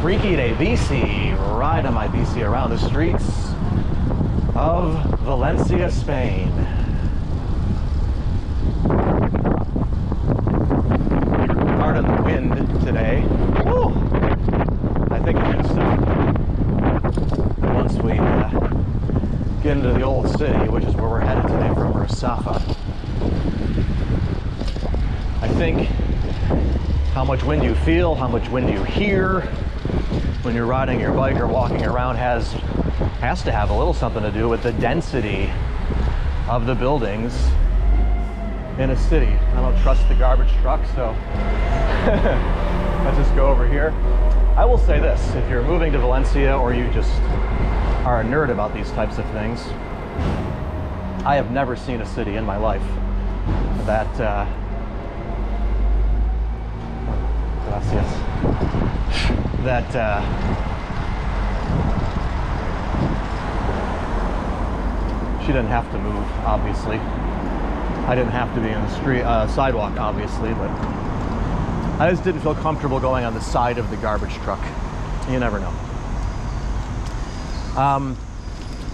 Friki de Bici, riding my bici around the streets of Valencia, Spain. Pardon the wind today. Woo! I think it can stop once we get into the old city, which is where we're headed today from Rusafa. I think how much wind you feel, how much wind you hear when you're riding your bike or walking around has to have a little something to do with the density of the buildings in a city. I don't trust the garbage truck, so let's just go over here. I will say this, if you're moving to Valencia or you just are a nerd about these types of things, I have never seen a city in my life that gracias. That she didn't have to move, obviously. I didn't have to be in the street sidewalk, obviously, but I just didn't feel comfortable going on the side of the garbage truck. You never know.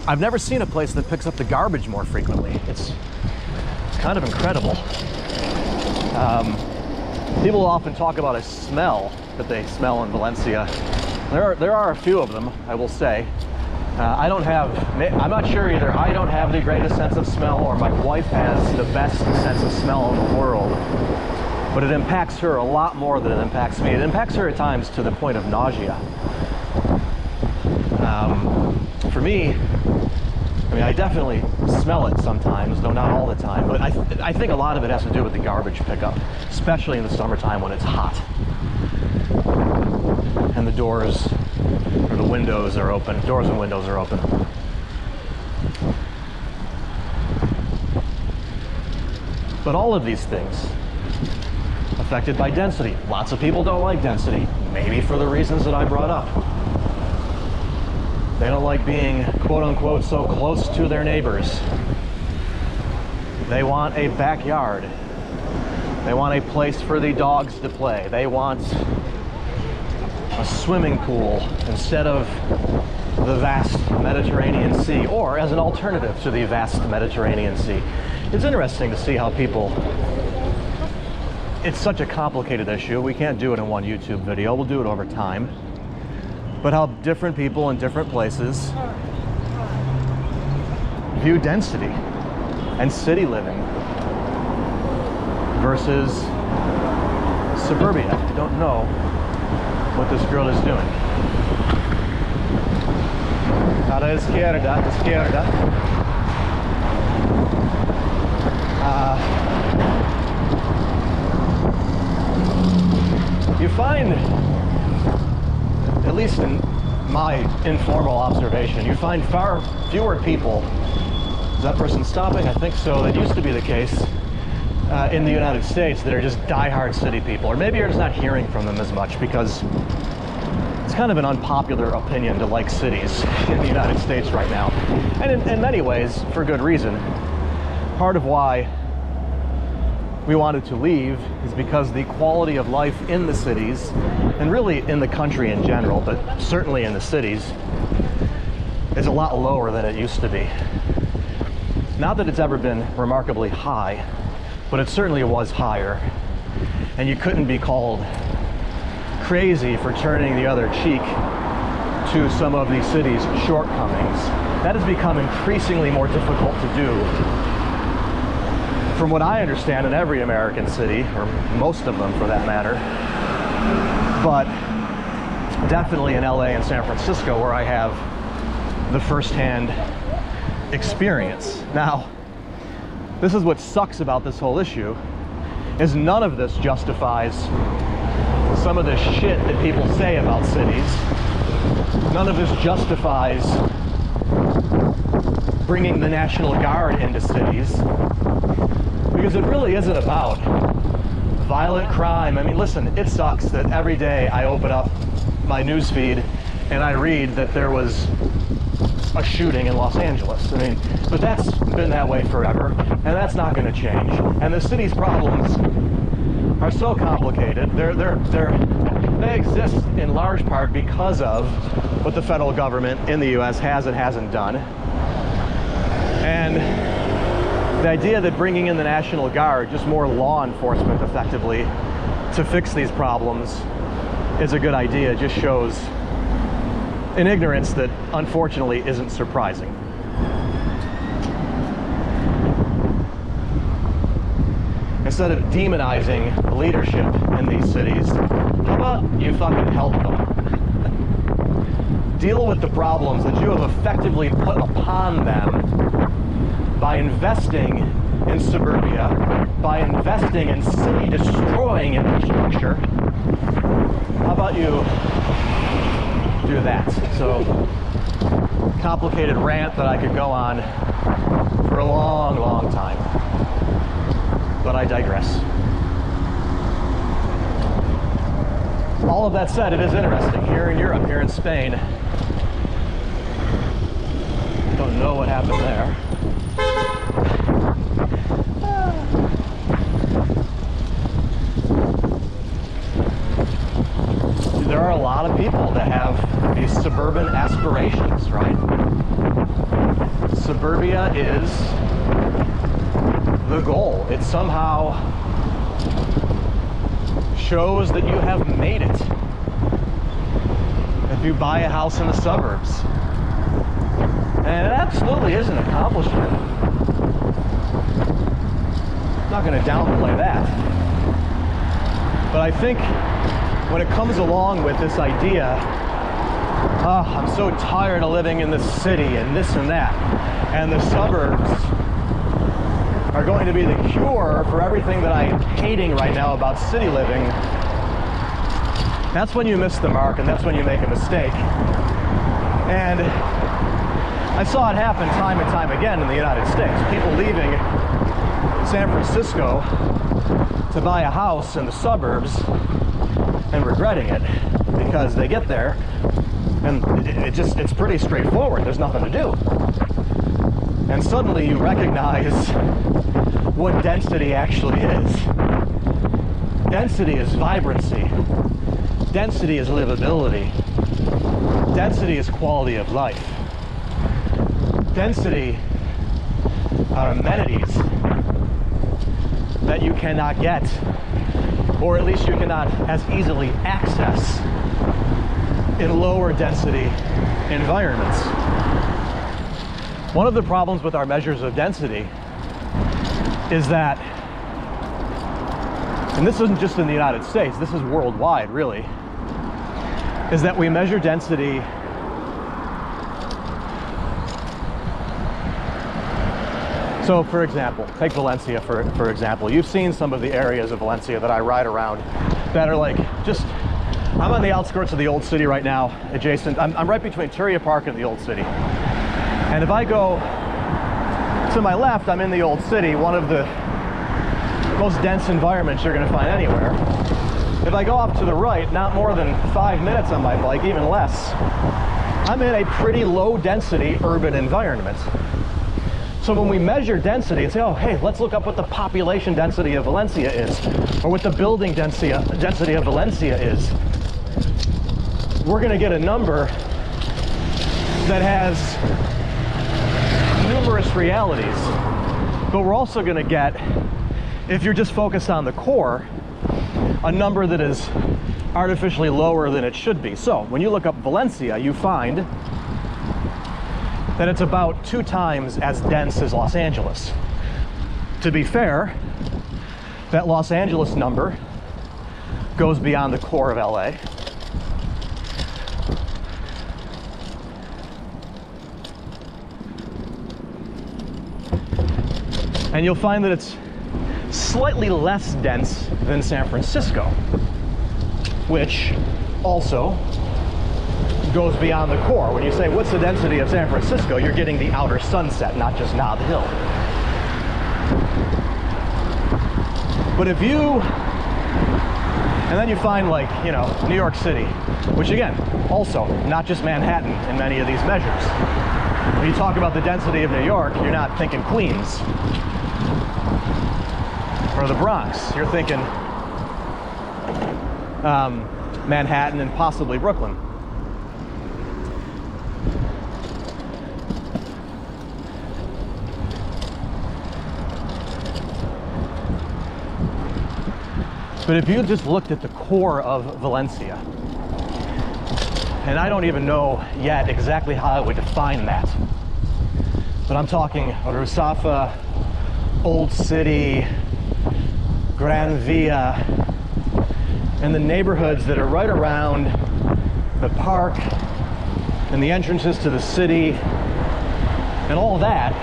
I've never seen a place that picks up the garbage more frequently. It's kind of incredible. People often talk about a smell that they smell in Valencia. There are a few of them, I will say. I'm not sure either. I don't have the greatest sense of smell, or my wife has the best sense of smell in the world. But it impacts her a lot more than it impacts me. It impacts her at times to the point of nausea. For me, I mean, I definitely smell it sometimes, though not all the time, but I think a lot of it has to do with the garbage pickup, especially in the summertime when it's hot and the doors or the windows are open. Doors and windows are open. But all of these things affected by density. Lots of people don't like density, maybe for the reasons that I brought up. They don't like being, quote unquote, so close to their neighbors. They want a backyard. They want a place for the dogs to play. They want a swimming pool instead of the vast Mediterranean Sea, or as an alternative to the vast Mediterranean Sea. It's interesting to see how people, it's such a complicated issue. We can't do it in one YouTube video. We'll do it over time. But how different people in different places view density and city living versus suburbia. I don't know what this girl is doing. A la izquierda, izquierda. You find, at least in my informal observation, you find far fewer people. Is that person stopping? I think so. That used to be the case in the United States, that are just diehard city people. Or maybe you're just not hearing from them as much because it's kind of an unpopular opinion to like cities in the United States right now. And in many ways, for good reason. Part of why we wanted to leave is because the quality of life in the cities, and really in the country in general, but certainly in the cities, is a lot lower than it used to be. Not that it's ever been remarkably high, but it certainly was higher. And you couldn't be called crazy for turning the other cheek to some of the city's shortcomings. That has become increasingly more difficult to do. From what I understand, in every American city, or most of them for that matter, but definitely in LA and San Francisco, where I have the first-hand experience. Now, this is what sucks about this whole issue, is none of this justifies some of the shit that people say about cities. None of this justifies bringing the National Guard into cities, because it really isn't about violent crime. I mean, listen, it sucks that every day I open up my news feed and I read that there was a shooting in Los Angeles. I mean, but that's been that way forever, and that's not going to change. And the city's problems are so complicated. They exist in large part because of what the federal government in the US has and hasn't done. And the idea that bringing in the National Guard, just more law enforcement effectively, to fix these problems is a good idea just shows an ignorance that unfortunately isn't surprising. Instead of demonizing the leadership in these cities, how about you fucking help them? Deal with the problems that you have effectively put upon them by investing in suburbia, by investing in city-destroying infrastructure. How about you do that? So, complicated rant that I could go on for a long, long time. But I digress. All of that said, it is interesting. Here in Europe, here in Spain, don't know what happened there. There are a lot of people that have these suburban aspirations, right? Suburbia is the goal. It somehow shows that you have made it. If you buy a house in the suburbs. And it absolutely is an accomplishment. I'm not going to downplay that. But I think when it comes along with this idea, I'm so tired of living in the city and this and that, and the suburbs are going to be the cure for everything that I'm hating right now about city living, that's when you miss the mark and that's when you make a mistake. And I saw it happen time and time again in the United States. People leaving San Francisco to buy a house in the suburbs and regretting it because they get there and it's pretty straightforward. There's nothing to do. And suddenly you recognize what density actually is. Density is vibrancy. Density is livability. Density is quality of life. Density are amenities that you cannot get, or at least you cannot as easily access in lower density environments. One of the problems with our measures of density is that, and this isn't just in the United States, this is worldwide really, is that we measure density so for example, take Valencia for example. You've seen some of the areas of Valencia that I ride around that are like just, I'm on the outskirts of the old city right now, adjacent, I'm right between Turia Park and the old city. And if I go to my left, I'm in the old city, one of the most dense environments you're going to find anywhere. If I go off to the right, not more than 5 minutes on my bike, even less, I'm in a pretty low density urban environment. So when we measure density and say, oh, hey, let's look up what the population density of Valencia is, or what the building density of Valencia is, we're going to get a number that has numerous realities, but we're also going to get, if you're just focused on the core, a number that is artificially lower than it should be. So when you look up Valencia, you find that it's about 2 times as dense as Los Angeles. To be fair, that Los Angeles number goes beyond the core of LA. And you'll find that it's slightly less dense than San Francisco, which also goes beyond the core. When you say, what's the density of San Francisco, you're getting the outer sunset, not just Nob Hill. But if you, and then you find like, you know, New York City, which again, also not just Manhattan in many of these measures. When you talk about the density of New York, you're not thinking Queens or the Bronx. You're thinking Manhattan and possibly Brooklyn. But if you just looked at the core of Valencia, and I don't even know yet exactly how I would define that, but I'm talking Rusafa, Old City, Gran Via, and the neighborhoods that are right around the park and the entrances to the city and all that,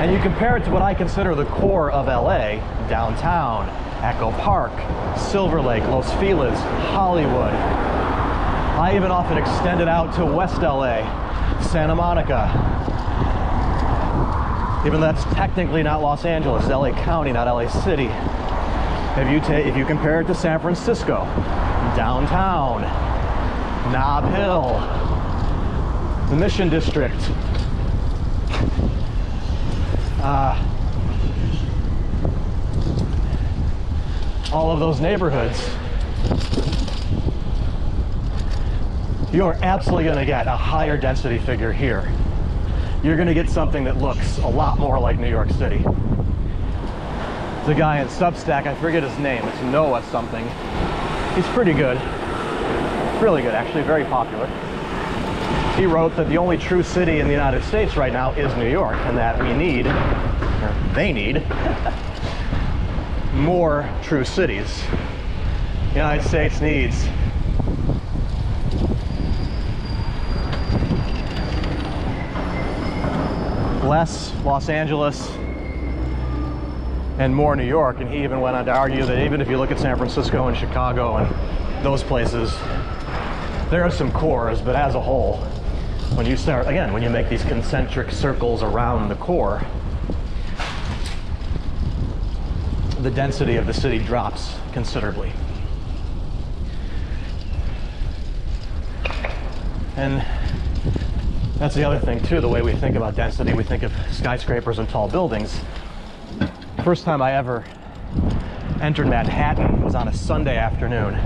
and you compare it to what I consider the core of LA, downtown, Echo Park, Silver Lake, Los Feliz, Hollywood. I even often extend it out to West LA, Santa Monica. Even though that's technically not Los Angeles, LA County, not LA City. If you compare it to San Francisco, downtown, Nob Hill, the Mission District, all of those neighborhoods, you're absolutely going to get a higher density figure here. You're going to get something that looks a lot more like New York City. There's a guy in Substack, I forget his name, it's Noah something. He's pretty good, really good actually, very popular. He wrote that the only true city in the United States right now is New York, and that we need, or they need, more true cities. The United States needs less Los Angeles and more New York. And he even went on to argue that even if you look at San Francisco and Chicago and those places, there are some cores, but as a whole, when you start, again, when you make these concentric circles around the core, the density of the city drops considerably. And that's the other thing too, the way we think about density. We think of skyscrapers and tall buildings. First time I ever entered Manhattan was on a Sunday afternoon.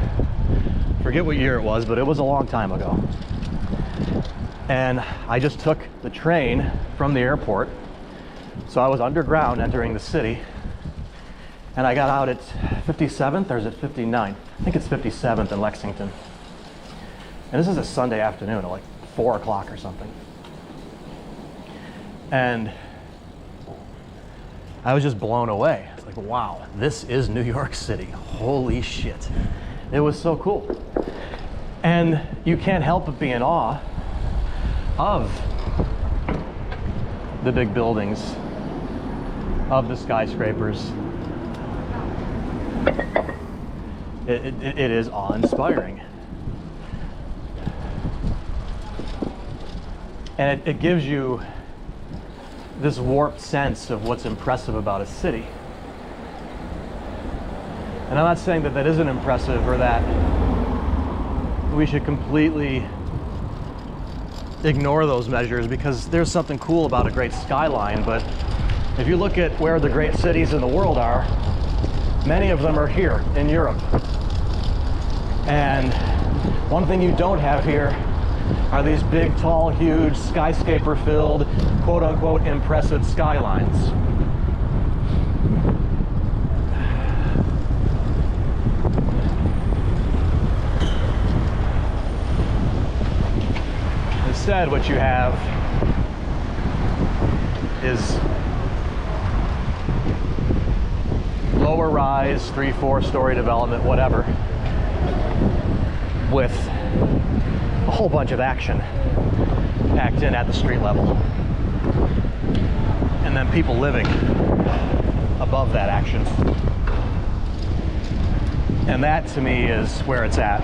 Forget what year it was, but it was a long time ago. And I just took the train from the airport. So I was underground entering the city. And I got out at 57th, or is it 59th? I think it's 57th in Lexington. And this is a Sunday afternoon at like 4 o'clock or something. And I was just blown away. It's like, wow, this is New York City. Holy shit. It was so cool. And you can't help but be in awe of the big buildings, of the skyscrapers. It is awe-inspiring. And it gives you this warped sense of what's impressive about a city. And I'm not saying that that isn't impressive or that we should completely ignore those measures, because there's something cool about a great skyline. But if you look at where the great cities in the world are, many of them are here in Europe. And one thing you don't have here are these big, tall, huge, skyscraper-filled, quote-unquote, impressive skylines. Instead, what you have is lower rise, 3-4 story development, whatever, with a whole bunch of action packed in at the street level, and then people living above that action. And that to me is where it's at.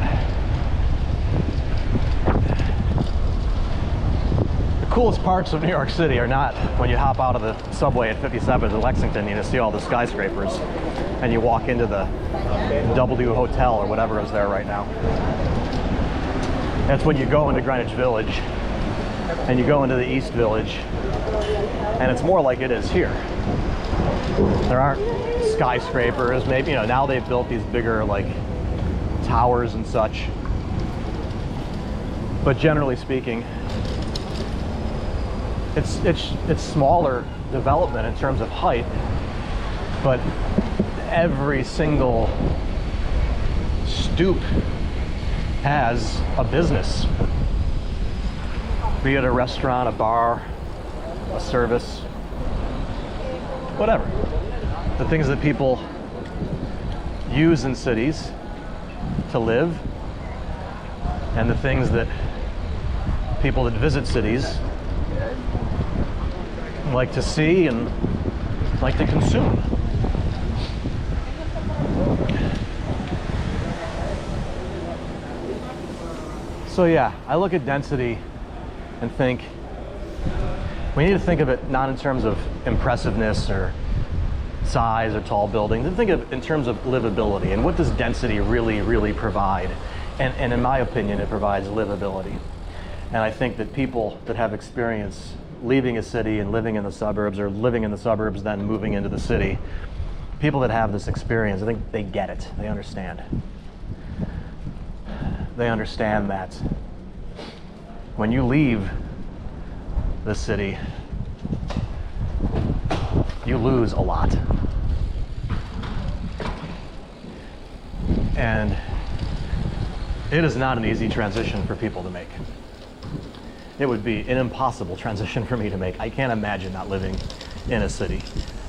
The coolest parts of New York City are not when you hop out of the subway at 57th in Lexington and you see all the skyscrapers and you walk into the W Hotel or whatever is there right now. That's when you go into Greenwich Village and you go into the East Village, and it's more like it is here. There aren't skyscrapers, maybe, you know, now they've built these bigger, like, towers and such. But generally speaking, it's smaller development in terms of height, but every single stoop has a business, be it a restaurant, a bar, a service, whatever. The things that people use in cities to live, and the things that people that visit cities like to see and like to consume. So yeah, I look at density and think we need to think of it not in terms of impressiveness or size or tall buildings, and think of it in terms of livability. And what does density really provide? And in my opinion, it provides livability. And I think that people that have experience leaving a city and living in the suburbs, or living in the suburbs then moving into the city, people that have this experience, I think they get it. They understand. They understand that when you leave the city, you lose a lot. And it is not an easy transition for people to make. It would be an impossible transition for me to make. I can't imagine not living in a city.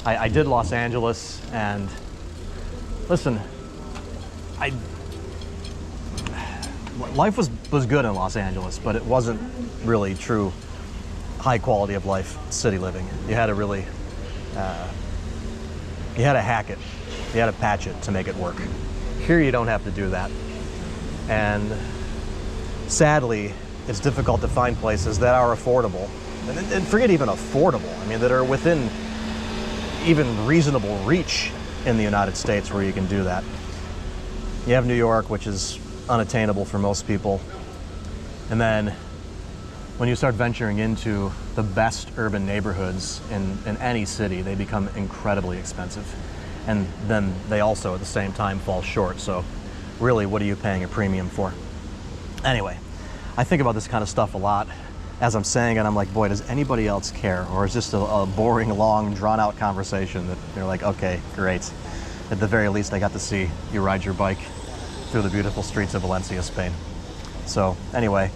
I did Los Angeles, and listen, life was good in Los Angeles, but it wasn't really true high quality of life city living. You had to really, you had to hack it. You had to patch it to make it work. Here you don't have to do that. And sadly, it's difficult to find places that are affordable. And forget even affordable, I mean, that are within even reasonable reach in the United States where you can do that. You have New York, which is unattainable for most people. And then when you start venturing into the best urban neighborhoods in any city, they become incredibly expensive. And then they also at the same time fall short. So really, what are you paying a premium for? Anyway, I think about this kind of stuff a lot. As I'm saying it, I'm like, boy, does anybody else care? Or is this a boring, long, drawn-out conversation that they're like, okay, great. At the very least, I got to see you ride your bike through the beautiful streets of Valencia, Spain. So anyway,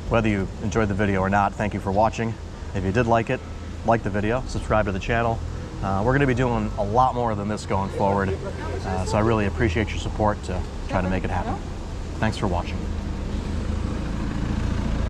whether you enjoyed the video or not, thank you for watching. If you did like it, like the video, subscribe to the channel. We're going to be doing a lot more than this going forward, so I really appreciate your support to try to make it happen. Thanks for watching.